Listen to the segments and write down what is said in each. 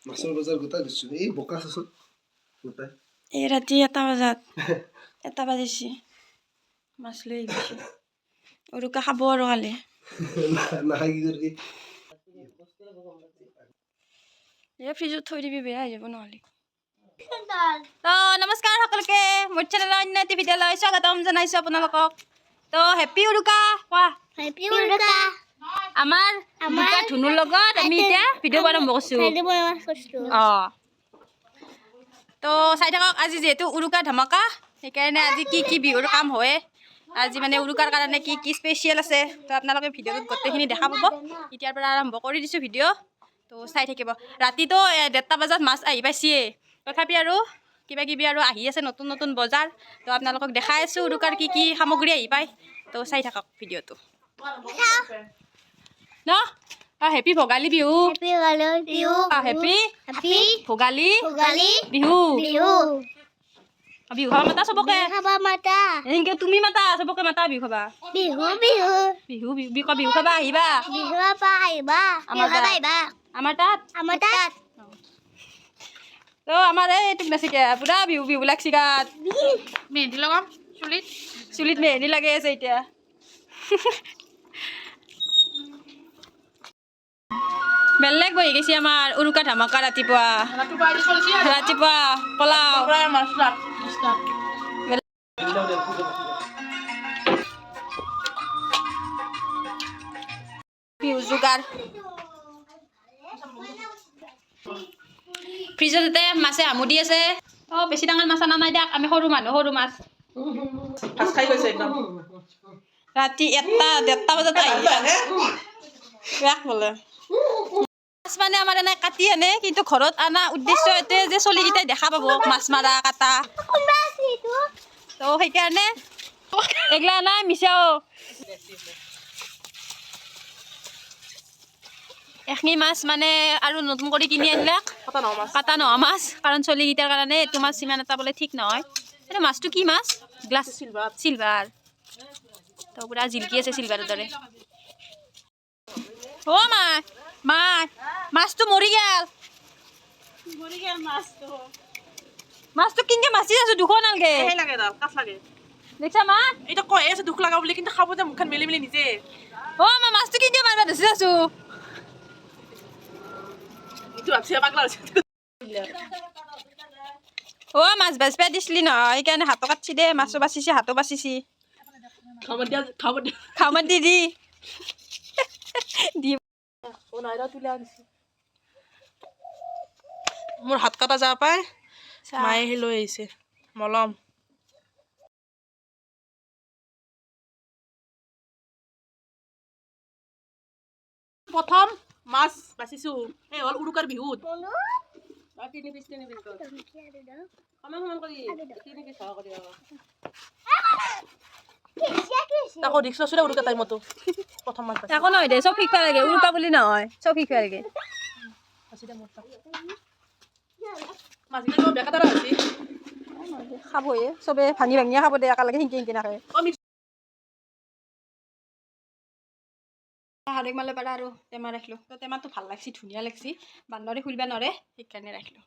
মাছৰ বজাৰ গোটাই দিছোঁ এই বোকা চচত গোটাই এই ৰাতি 1টা বজাত 1টা বাজিছে মাছ লৈ আহিছে উৰুকা খাব আৰু কালি নাখাই কি কৰি এই ফ্ৰিজত থৈ দিবি বেয়া হৈ যাব নহ'লে তো নমস্কাৰ সকলোকে মোৰ চেনেলৰ অন্য এটি ভিডিঅ'লৈ স্বাগতম জনাইছোঁ আপোনালোকক তো হেপী উৰুকা কোৱা হেপী উৰুকা আমাৰ দুটা ধুনুৰ লগত আমি এতিয়া ভিডিঅ' আৰম্ভ কৰিছোঁ অঁ তো চাই থাকক আজি যিহেতু উৰুকা ধমাকা সেইকাৰণে আজি কি বিহুৰ কাম হয় আজি মানে উৰুকাৰ কাৰণে কি স্পেচিয়েল আছে তো আপোনালোকে ভিডিঅ'টোত গোটেইখিনি দেখা পাব এতিয়াৰ পৰা আৰম্ভ কৰি দিছোঁ ভিডিঅ' তো চাই থাকিব ৰাতিতো 1:30 বজাত মাছ আহি পাইছিয়ে তথাপি আৰু কিবা কিবি আৰু আহি আছে নতুন নতুন বজাৰ তো আপোনালোকক দেখাই আছোঁ উৰুকাৰ কি সামগ্ৰী আহি পায় তো চাই থাকক ভিডিঅ'টো ন হেপী ভোগালী বিহু হেপী ভোগালী বিহু বিহু খাবা মাতা চবকে এনেকে তুমি মাতা চবকে মাতা বিহু খাবা বিহু বিহু খাবা আহিবা আমাৰ তাত তো আমাৰ এইটো নাচিকে পুৰা বিহু লাগছি গাত মেহেন্দি লগাম চুলিত মেহেন্দি লাগে আছে এতিয়া বেলেগ বহি গৈছে আমাৰ উৰুকা ধামাকা ৰাতিপুৱা পোলাও বিহু যোগাৰ ফ্ৰিজতে মাছে আমুদি আছে অঁ বেছি ডাঙৰ মাছ অনা নাই দিয়ক আমি সৰু মানুহ সৰু মাছ ভাত খাই গৈছে একদম ৰাতি 1:30 বজাত আহি বোলে মাছ মানে আমাৰ এনে কাটি আনে কিন্তু ঘৰত অনা উদ্দেশ্য এইটোৱে যে চলিকেইটাই দেখা পাব মাছ মাৰা কাটা তো সেইকাৰণে এইগিলা নাই মিছাও এখিনি মাছ মানে আৰু নতুন কৰি কিনি আনিলে কাটা নোহোৱা মাছ কাৰণ চলিকেইটাৰ কাৰণে এইটো মাছ ইমান এটা বোলে ঠিক নহয় এইটো মাছটো কি মাছ গ্লাছ চিলভাৰ তো পুৰা জিলকি আছে চিলভাৰৰ দৰে অ' মাছটো মৰি গেল মাছটো কিনকে মাছি আছো দুখ নালগে দেখছা মা এটা কয় আছে দুখ লাগা বুলি কিন্তু খাব যে মুখখন মেলি মেলি নিজে অ' মাছটো কিনকে মাৰবা ধৰছি আছো ইটো ভাবছি পাগলা হৈছে অ' মাছ বাজপা দিছিলি নহয় সেইকাৰণে হাতো কাটছি দে মাছো বাচিছি হাতো বাচিছি খাব দি মোৰ হাত কাটা যা পাই মায়ে লৈ আহিছে মলম প্ৰথম মাছ বাচিছো এই হ'ল উৰুকাৰ বিহুত তাকো ৰিক্স লৈছো উৰুকা টাইমতো প্ৰথম মাছ একো নহয় দে চব শিকবা লাগে উৰুকা বুলি নহয় চব শিকবা লাগে মাছকেইটা বেকা তাৰা হৈছে খাবয়ে চবে ভাঙি ভাঙিয়ে খাব দে একেলগে শিংকি নাখায় হাৰেক মালে পাৰা আৰু টেমা ৰাখিলোঁ তো টেমাটো ভাল লাগছি ধুনীয়া লাগছি বান্দৰে খুলিব নোৱাৰে সেইকাৰণে ৰাখিলোঁ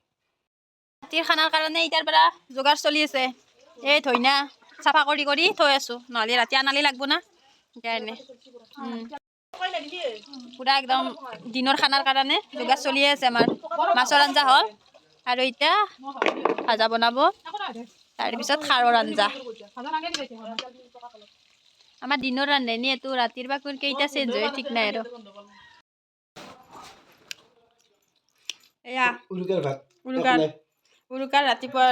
ৰাতিৰ খানাৰ কাৰণে এতিয়াৰ পৰা যোগাৰ চলি আছে এই ধইনা চাফা কৰি থৈ আছোঁ নহ'লে ৰাতি আনালি লাগব না সেইকাৰণে পুৰা একদম দিনৰ খানাৰ কাৰণে যোগাৰ চলিয়ে আছে আমাৰ মাছৰ আঞ্জা হ'ল আৰু এতিয়া ভাজা বনাব তাৰপিছত খাৰৰ আঞ্জা আমাৰ দিনৰ ৰান্ধনি এইটো ৰাতিৰ বা কোন কেইটা চেঞ্জ হয় ঠিক নাই আৰু এয়া উৰুকাৰ ৰাতিপুৱা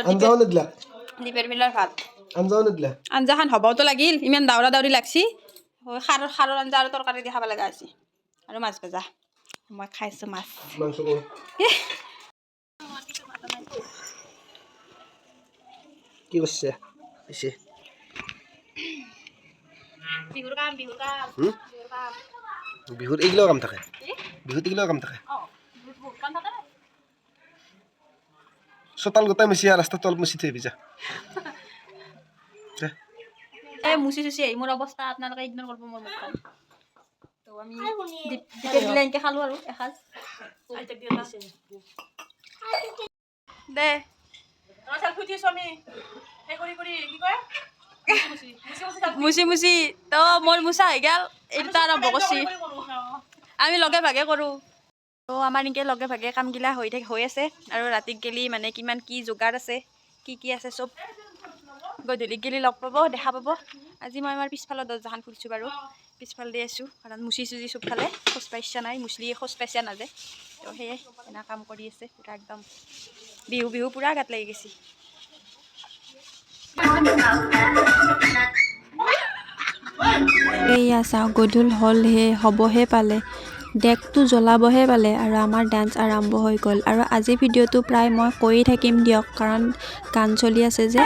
দিপেৰ বেলাৰ ভাত আঞ্জাখন হ'বতো লাগিল ইমান দাউৰা দাউৰি লাগছি খাৰৰ আঞ্জা আৰু তৰকাৰী দি খাব লগা হৈছে আৰু মাছ ভাজা মই খাইছোঁ মাছ কি কৰিছে বিহুত এইগিলাও কাম থাকে চোতাল গোটাই মুচি ৰাস্তাৰ তলত মুচি থৈ যা মুচি চুচি আহি মোৰ অৱস্থা আপোনালোকে ইগনৰ কৰিব মোৰ মুখখন তো আমি এনেকৈ খালোঁ আৰু এসাঁজ দে আমাৰ চেলফি উঠিছোঁ আমি সেই কৰি কি কয় মুচি মুচি তো মোৰ মুচা হৈ গ'ল এই দুটা আৰম্ভ কৰিছি আমি লগে ভাগে কৰোঁ তো আমাৰ এনেকৈ লগে ভাগে কামগিলা হৈ আছে আৰু ৰাতিক গেলি মানে কিমান কি যোগাৰ আছে কি আছে চব গধূলিক গেলি লগ পাব দেখা পাব আজি মই আমাৰ পিছফালৰ দৰ্জাখন খুলিছোঁ বাৰু পিছফালে দি আছোঁ কাৰণ মুচি চুচি চবফালে খোজ পাইছা নাই মুচলি খোজ পাইছা নাযায় তো সেয়ে এনে কাম কৰি আছে পূৰা একদম বিহু পূৰা গাত লাগি গৈছে এয়া চাওঁ গধূল হ'লহে হ'বহে পালে ডেকটো জ্বলাবহে পালে আৰু আমাৰ ডান্স আৰম্ভ হৈ গ'ল আৰু আজি ভিডিঅ'টো প্ৰায় মই কৰি থাকিম দিয়ক কাৰণ গান চলি আছে যে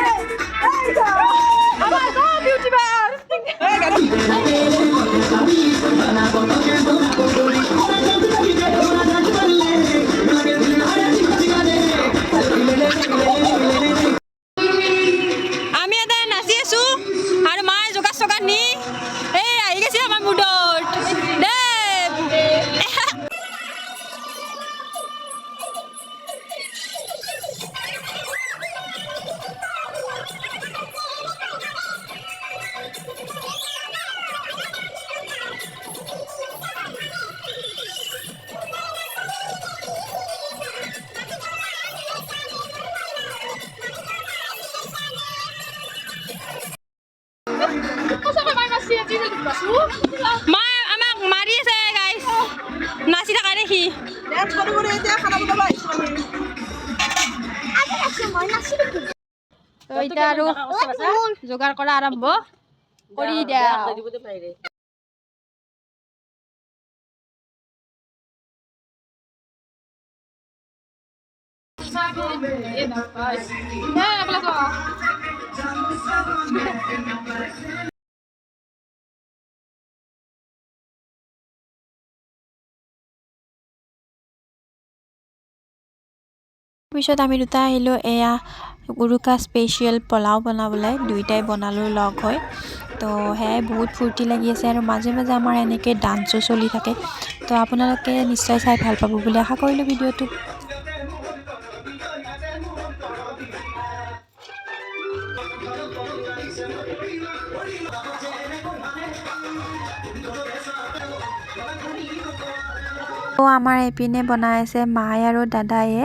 আমি এটা নাচি আছোঁ আৰু মায়ে যোগাৰ চগাৰ নি এই আহি গৈছে আমাৰ মুডত দে মায়ে আমাক মাৰি আছে গাইছ নাচি থকা দেখি তো এতিয়া আৰু যোগাৰ কৰা আৰম্ভ কৰি দিয়া পিছত আমি দুটা আহিলোঁ এয়া উৰুকা স্পেচিয়েল পোলাও বনাবলৈ দুইটাই বনালোঁ লগ হৈ তো সেয়াই বহুত ফূৰ্তি লাগি আছে আৰু মাজে মাজে আমাৰ এনেকৈ ডান্সো চলি থাকে তো আপোনালোকে নিশ্চয় চাই ভাল পাব বুলি আশা কৰিলোঁ ভিডিঅ'টো আমাৰ এইপিনে বনাই আছে মায়ে আৰু দাদায়ে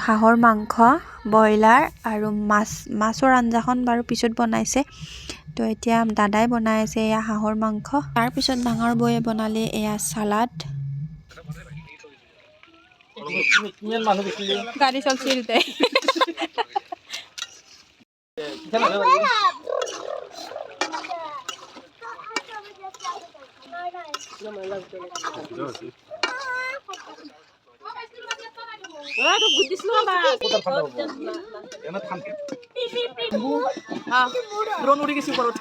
হাঁহৰ মাংস ব্ৰইলাৰ আৰু মাছৰ আঞ্জাখন বাৰু পিছত বনাইছে তো এতিয়া দাদাই বনাই আছে এয়া হাঁহৰ মাংস তাৰপিছত ডাঙৰ বৌয়ে বনালে এয়া চালাড গাড়ী চলছিল দে ড্ৰোন উৰি গৈছে ওপৰত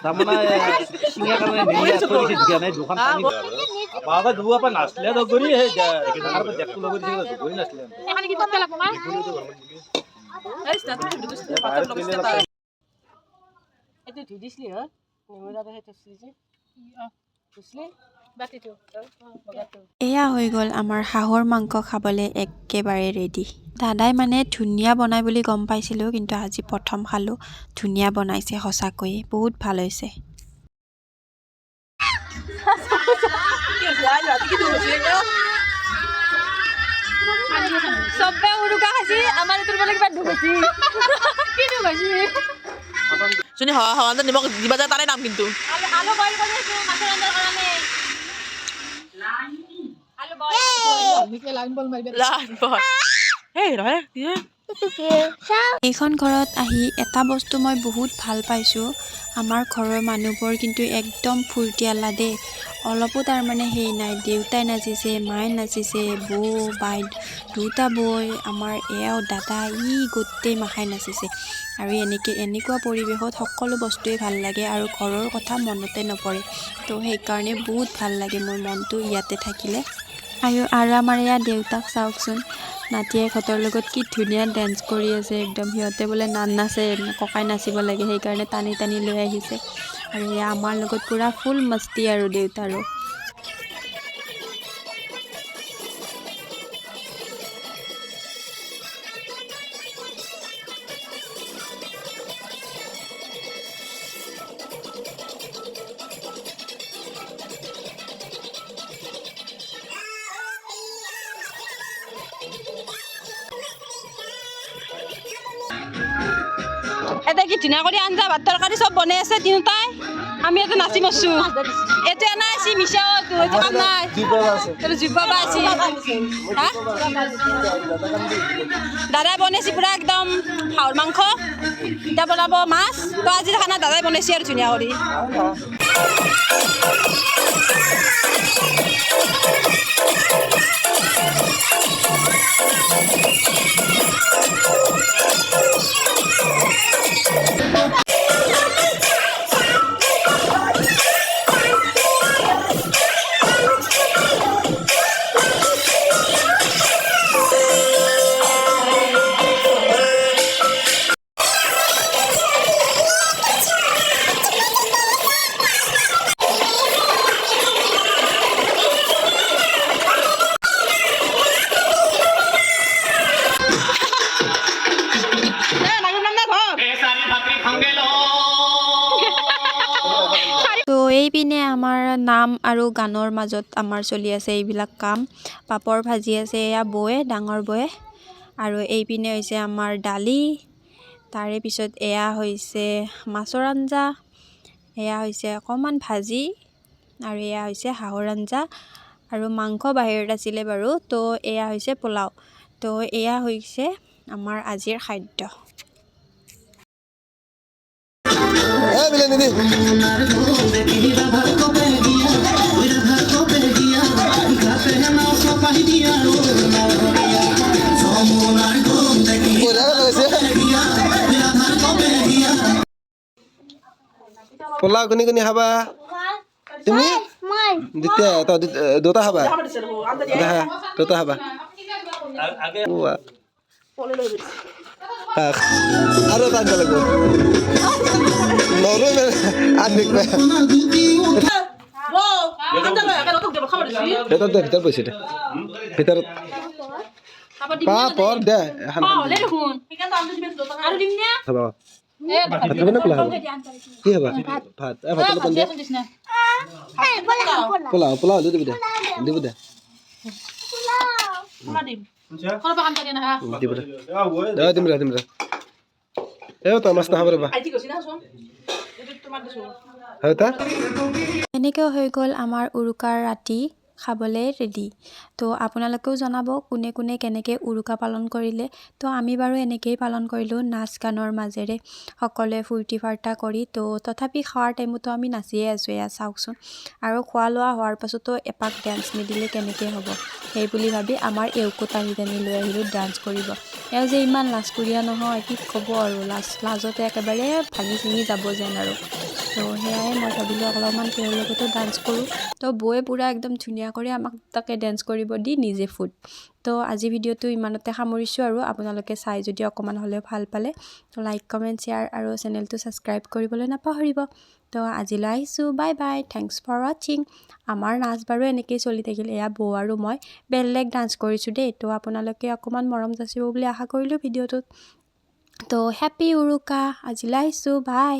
এয়া হৈ গ'ল আমাৰ হাঁহৰ মাংস খাবলৈ একেবাৰে ৰেডি দাদাই মানে ধুনীয়া বনাই বুলি গম পাইছিলোঁ কিন্তু আজি প্ৰথম খালোঁ ধুনীয়া বনাইছে সঁচাকৈয়ে বহুত ভাল হৈছে চবে উৰুকা খাইছি আমাৰ তোৰ বোলে কিবা দুখ হৈছে কি দুখ হৈছে যোনে সহজে নিমখ দিবা যায় তাৰে নাম কিন্তু আলু বইল কৰি আছো মাছৰ আঞ্জাৰ কাৰণে আলু বইল এইখন ঘৰত আহি এটা বস্তু মই বহুত ভাল পাইছোঁ আমাৰ ঘৰৰ মানুহবোৰ কিন্তু একদম ফূৰ্তিয়ালা দেই অলপো তাৰমানে সেই নাই দেউতাই নাচিছে মায়ে নাচিছে বৌ বাই দুটা বৈ আমাৰ এয়াও দাদা গোটেই মাখাই নাচিছে আৰু এনেকুৱা পৰিৱেশত সকলো বস্তুৱেই ভাল লাগে আৰু ঘৰৰ কথা মনতে নপৰে তো সেইকাৰণে বহুত ভাল লাগে মোৰ মনটো ইয়াতে থাকিলে আৰু আমাৰ ইয়াত দেউতাক চাওকচোন নাতিয়েকহঁতৰ লগত কি ধুনীয়া ডেন্স কৰি আছে একদম সিহঁতে বোলে নাচে ককাই নাচিব লাগে সেইকাৰণে টানি টানি লৈ আহিছে আৰু এয়া আমাৰ লগত পূৰা ফুল মস্তি আৰু দেউতাৰো এটা কি ধুনীয়া কৰি আঞ্জা ভাত তৰকাৰী চব বনাই আছে তিনিটাই আমি ইয়াতে নাচি মাৰছোঁ এতিয়া নাই আছি মিছা এইটো কাম নাই এইটো জুইব বা আছি হা দাদাই বনাইছে পূৰা একদম হাঁহৰ মাংস এতিয়া বনাব মাছ তো আজি খানা দাদাই বনাইছে আৰু ধুনীয়া কৰি তো এইপিনে আমাৰ নাম আৰু গানৰ মাজত আমাৰ চলি আছে এইবিলাক কাম পাপৰ ভাজি আছে এয়া বৌয়ে ডাঙৰ বৌয়ে আৰু এইপিনে হৈছে আমাৰ দালি তাৰে পিছত এয়া হৈছে মাছৰ আঞ্জা এয়া হৈছে অকণমান ভাজি আৰু এয়া হৈছে হাঁহৰ আঞ্জা আৰু মাংস বাহিৰত আছিলে বাৰু তো এয়া হৈছে পোলাও তো এয়া হৈছে আমাৰ আজিৰ খাদ্য পোলাও কোনি কোনি খাবা তুমি দুটা দুটা খাবা দুটা খাবা আৰু টান লাগিব নৰো আনিক ভিতৰত বৈছে দে ভিতৰত পাপৰ দে খাবা ভাত খাব না পোলাও কি খাবা ভাত ভাত পোলাও পোলাও দিবি দে দিব দে দিব দে দিম দে তো মাছ নাখাব ৰবা এনেকৈ হৈ গ'ল আমাৰ উৰুকাৰ ৰাতি খাবলৈ ৰেডি তো আপোনালোকেও জনাব কোনে কোনে কেনেকৈ উৰুকা পালন কৰিলে তো আমি বাৰু এনেকৈয়ে পালন কৰিলোঁ নাচ গানৰ মাজেৰে সকলোৱে ফূৰ্তি ফাৰ্তা কৰি তো তথাপি খোৱাৰ টাইমতো আমি নাচিয়ে আছোঁ এয়া চাওকচোন আৰু খোৱা লোৱা হোৱাৰ পাছতো এপাক ডান্স নিদিলে কেনেকৈ হ'ব সেই বুলি ভাবি আমাৰ এওঁকো টানি টানি লৈ আহিলোঁ ডান্স কৰিব এওঁ যে ইমান লাজকুৰীয়া নহয় কি ক'ব আৰু লাজতে একেবাৰে ভাঙি চিঙি যাব যেন আৰু তো সেয়াই মই ভাবিলোঁ অলপমান তেওঁৰ লগতো ডান্স কৰোঁ তো বৌয়ে পূৰা একদম ধুনীয়া কৰি আমাক তাকে ডান্স কৰিব দি নিজে ফুট তো আজি ভিডিঅ'টো ইমানতে সামৰিছোঁ আৰু আপোনালোকে চাই যদি অকণমান হ'লেও ভাল পালে তো লাইক কমেণ্ট শ্বেয়াৰ আৰু চেনেলটো ছাবস্ক্ৰাইব কৰিবলৈ নাপাহৰিব তো আজিলৈ আহিছোঁ বাই বাই থেংকছ ফৰ ৱাচিং আমাৰ নাচ বাৰু এনেকৈয়ে চলি থাকিল এয়া বৌ আৰু মই বেলেগ ডান্স কৰিছোঁ দেই তো আপোনালোকে অকণমান মৰম যাচিব বুলি আশা কৰিলোঁ ভিডিঅ'টোত তো হেপী উৰুকা আজিলৈ আহিছোঁ বাই